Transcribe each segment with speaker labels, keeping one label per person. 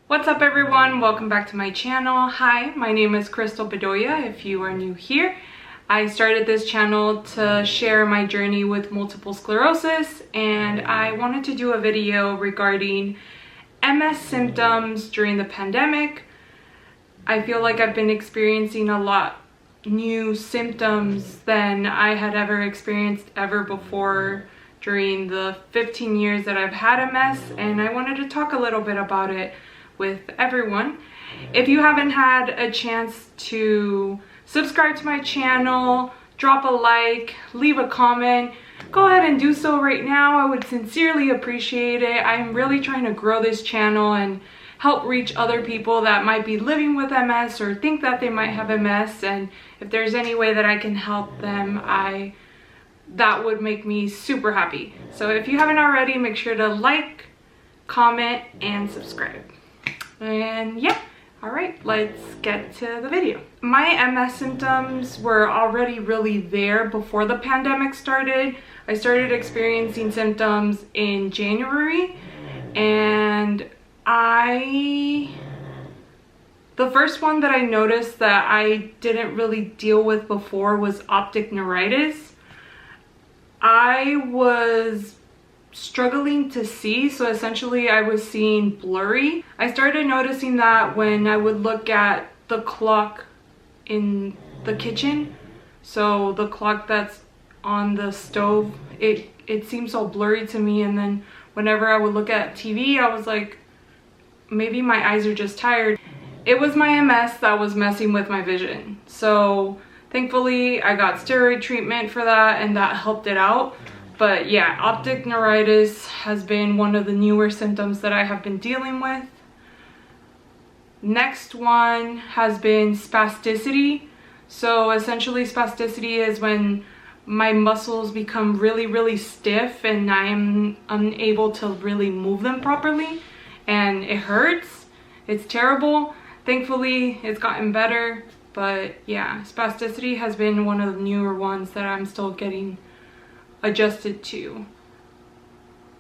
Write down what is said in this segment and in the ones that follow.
Speaker 1: What's up everyone? Welcome back to my channel. Hi, my name is Crystal Bedoya if you are new here. I started this channel to share my journey with multiple sclerosis, and I wanted to do a video regarding MS symptoms during the pandemic. I feel like I've been experiencing a lot new symptoms than I had ever experienced ever before during the 15 years that I've had MS, and I wanted to talk a little bit about it with everyone. If you haven't had a chance to subscribe to my channel, drop a like, leave a comment, go ahead and do so right now. I would sincerely appreciate it. I'm really trying to grow this channel and help reach other people that might be living with MS or think that they might have MS, and if there's any way that I can help them, that would make me super happy. So if you haven't already, make sure to like, comment, and subscribe. And yeah, all right, let's get to the video. My MS symptoms were already really there before the pandemic started. I started experiencing symptoms in January, and the first one that I noticed that I didn't really deal with before was Opticneuritis. I was struggling to see, so essentially I was seeing blurry. I started noticing that when I would look at the clock in the kitchen, so the clock that's on the stove, it seemed so blurry to me, and then whenever I would look at TV, I was like, maybe my eyes are just tired. It was my MS that was messing with my vision, so thankfully I got steroid treatment for that and that helped it out. But yeah, optic neuritis has been one of the newer symptoms that I have been dealing with. Next one has been spasticity. So essentially spasticity is when my muscles become really stiff and I am unable to really move them properly, and it hurts. It's terrible. Thankfully it's gotten better, but yeah, spasticity has been one of the newer ones that I'm still getting adjusted to.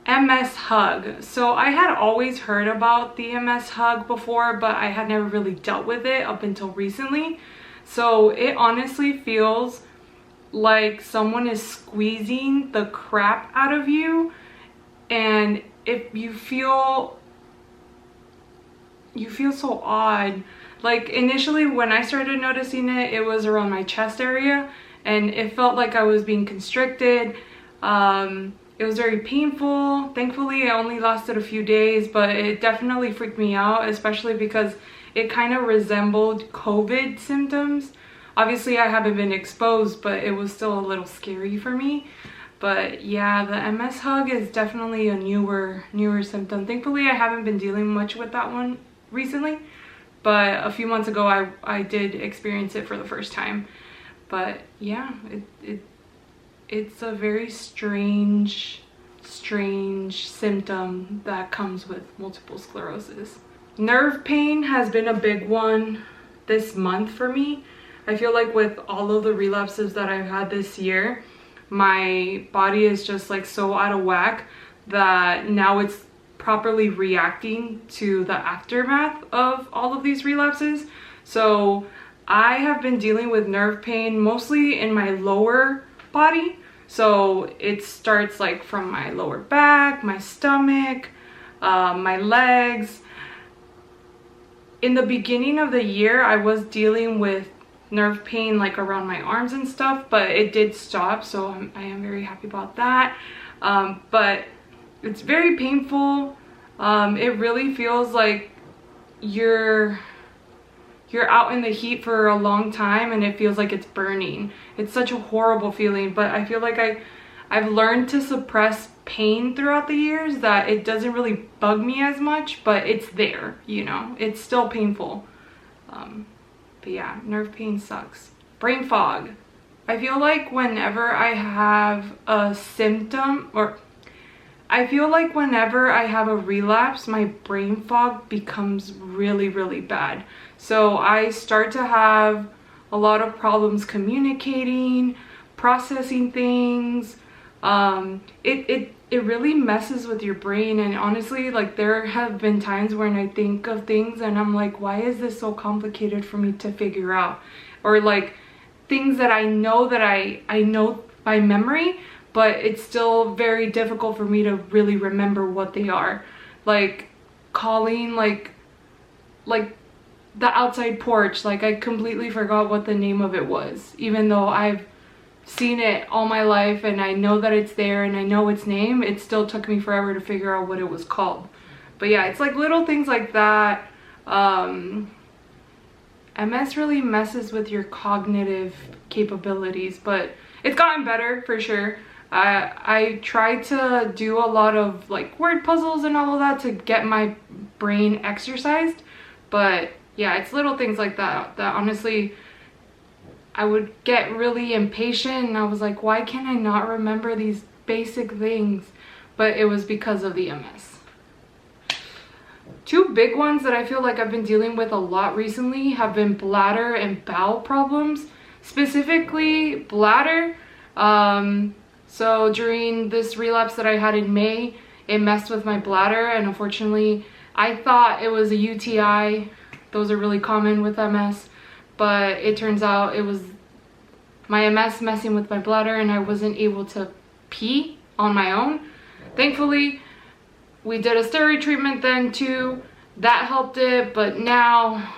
Speaker 1: MS hug. So I had always heard about the MS hug before, but I had never really dealt with it up until recently. So it honestly feels like someone is squeezing the crap out of you, and if you feel so odd. Like initially when I started noticing it, it was around my chest area, and it felt like I was being constricted. It was very painful. Thankfully it only lasted a few days, but it definitely freaked me out, especially because it kind of resembled COVID symptoms. Obviously I haven't been exposed, but it was still a little scary for me. But yeah, the MS hug is definitely a newer symptom. Thankfully I haven't been dealing much with that one recently, but a few months ago I did experience it for the first time. But yeah, it's a very strange symptom that comes with multiple sclerosis. Nerve pain has been a big one this month for me. I feel like with all of the relapses that I've had this year, my body is just like so out of whack that now it's properly reacting to the aftermath of all of these relapses. So I have been dealing with nerve pain mostly in my lower body. So it starts like from my lower back, my stomach, my legs. In the beginning of the year, I was dealing with nerve pain like around my arms and stuff, but it did stop, so I am very happy about that. But it's very painful. It really feels like you're out in the heat for a long time and it feels like it's burning. It's such a horrible feeling, but I feel like I've learned to suppress pain throughout the years, that it doesn't really bug me as much, but it's there, you know, it's still painful. But yeah, nerve pain sucks. Brain fog. I feel like whenever I have a symptom, or I feel like whenever I have a relapse, my brain fog becomes really bad. So I start to have a lot of problems communicating, processing things. It really messes with your brain. And honestly, like, there have been times when I think of things and I'm like, why is this so complicated for me to figure out? Or like things that I know by memory, but it's still very difficult for me to really remember what they are. Like calling like the outside porch, like I completely forgot what the name of it was, even though I've seen it all my life and I know that it's there and I know its name. It still took me forever to figure out what it was called. But yeah, it's like little things like that. MS really messes with your cognitive capabilities, but it's gotten better for sure. I try to do a lot of like word puzzles and all of that to get my brain exercised, but yeah, it's little things like that that honestly I would get really impatient and I was like, why can't I not remember these basic things? But it was because of the MS. Two big ones that I feel like I've been dealing with a lot recently have been bladder and bowel problems. Specifically bladder. So during this relapse that I had in May, it messed with my bladder, and unfortunately I thought it was a UTI. Those are really common with MS, but it turns out it was my MS messing with my bladder and I wasn't able to pee on my own. Thankfully, we did a steroid treatment then too. That helped it, but now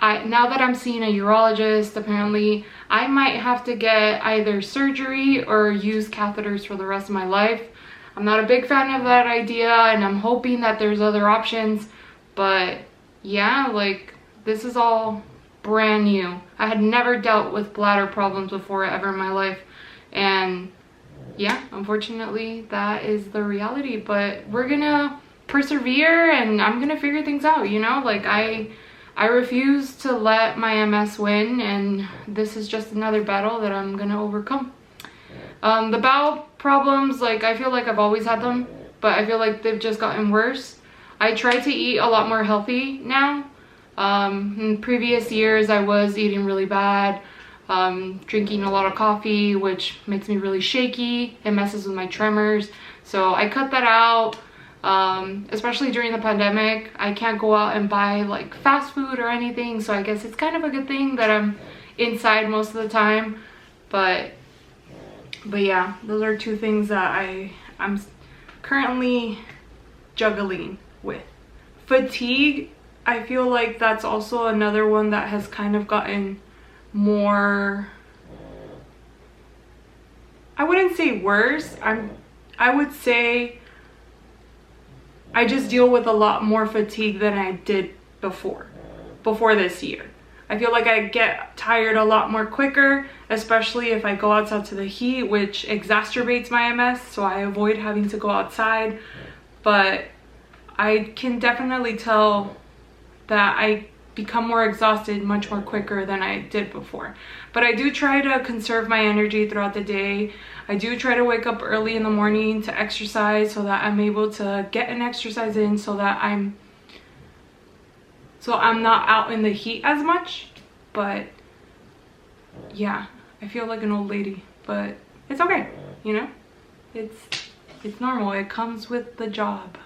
Speaker 1: that I'm seeing a urologist, apparently I might have to get either surgery or use catheters for the rest of my life. I'm not a big fan of that idea and I'm hoping that there's other options, but yeah, like this is all brand new. I had never dealt with bladder problems before ever in my life, and yeah, unfortunately that is the reality, but we're gonna persevere and I'm gonna figure things out, you know? Like I refuse to let my MS win, and this is just another battle that I'm gonna overcome. The bowel problems, like I feel like I've always had them, but I feel like they've just gotten worse. I try to eat a lot more healthy now. In previous years I was eating really bad, drinking a lot of coffee, which makes me really shaky. It messes with my tremors, so I cut that out. Especially during the pandemic, I can't go out and buy like fast food or anything, so I guess it's kind of a good thing that I'm inside most of the time. But yeah, those are two things that I'm currently juggling with. Fatigue, I feel like that's also another one that has kind of gotten more, I wouldn't say worse, I would say I just deal with a lot more fatigue than I did before this year. I feel like I get tired a lot more quicker, especially if I go outside to the heat, which exacerbates my MS, so I avoid having to go outside. But I can definitely tell that I become more exhausted much more quicker than I did before. But I do try to conserve my energy throughout the day. I do try to wake up early in the morning to exercise so that I'm able to get an exercise in, so that I'm not out in the heat as much. But yeah, I feel like an old lady, but it's okay, you know? It's normal. It comes with the job.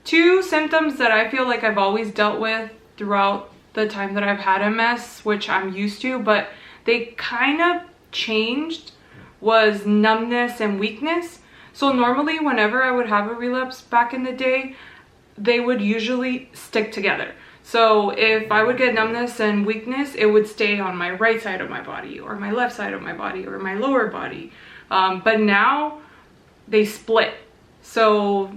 Speaker 1: Two symptoms that I feel like I've always dealt with throughout the time that I've had MS, which I'm used to, but they kind of changed, was numbness and weakness. So normally whenever I would have a relapse back in the day, they would usually stick together. So if I would get numbness and weakness, it would stay on my right side of my body or my left side of my body or my lower body. But now they split. So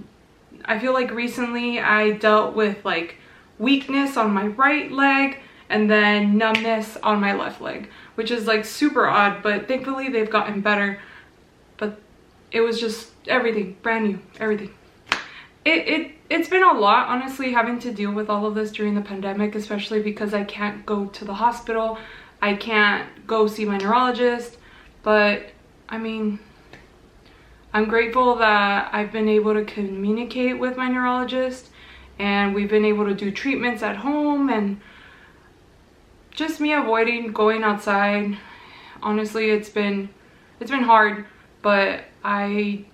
Speaker 1: I feel like recently I dealt with like weakness on my right leg and then numbness on my left leg, which is like super odd, but thankfully they've gotten better. But it was just everything, brand new, everything. It's been a lot, honestly, having to deal with all of this during the pandemic, especially because I can't go to the hospital. I can't go see my neurologist, but I mean, I'm grateful that I've been able to communicate with my neurologist and we've been able to do treatments at home, and just me avoiding going outside. Honestly, it's been it's been hard, but I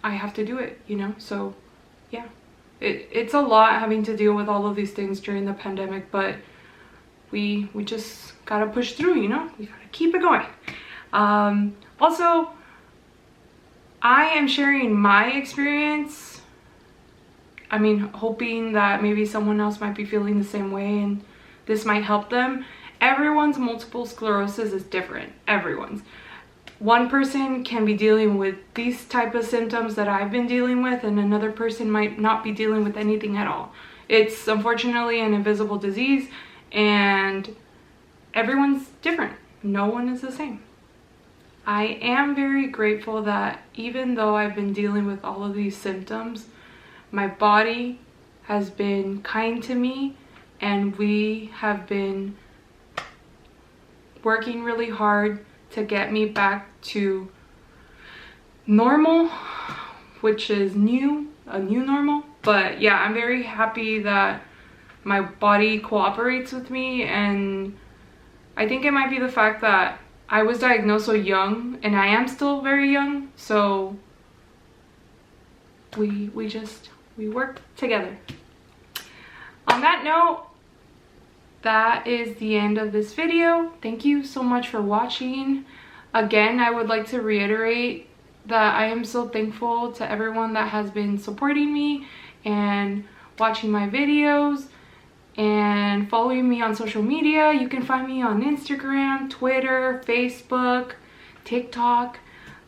Speaker 1: have to do it, you know? So yeah, it's a lot having to deal with all of these things during the pandemic, but we just gotta push through, you know? We gotta keep it going. Also, I am sharing my experience. I mean, hoping that maybe someone else might be feeling the same way and this might help them. Everyone's multiple sclerosis is different. Everyone's. One person can be dealing with these type of symptoms that I've been dealing with, and another person might not be dealing with anything at all. It's unfortunately an invisible disease, and everyone's different. No one is the same. I am very grateful that even though I've been dealing with all of these symptoms, my body has been kind to me, and we have been working really hard to get me back to normal, which is a new normal. But yeah, I'm very happy that my body cooperates with me, and I think it might be the fact that I was diagnosed so young, and I am still very young, so we work together. On that note, that is the end of this video. Thank you so much for watching. Again, I would like to reiterate that I am so thankful to everyone that has been supporting me and watching my videos and following me on social media. You can find me on Instagram, Twitter, Facebook, TikTok.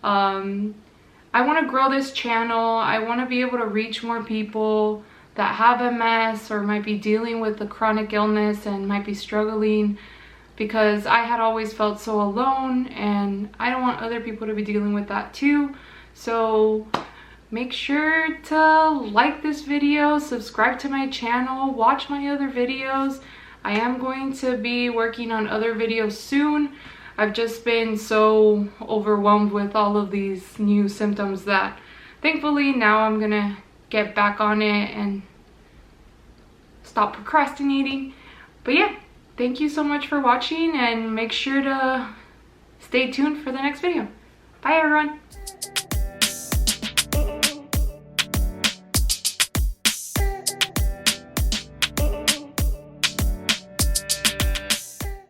Speaker 1: I want to grow this channel. I want to be able to reach more people that have MS or might be dealing with a chronic illness and might be struggling, because I had always felt so alone, and I don't want other people to be dealing with that too. So make sure to like this video, subscribe to my channel, watch my other videos. I am going to be working on other videos soon. I've just been so overwhelmed with all of these new symptoms that thankfully now I'm gonna get back on it and stop procrastinating. But yeah, thank you so much for watching, and make sure to stay tuned for the next video. Bye everyone.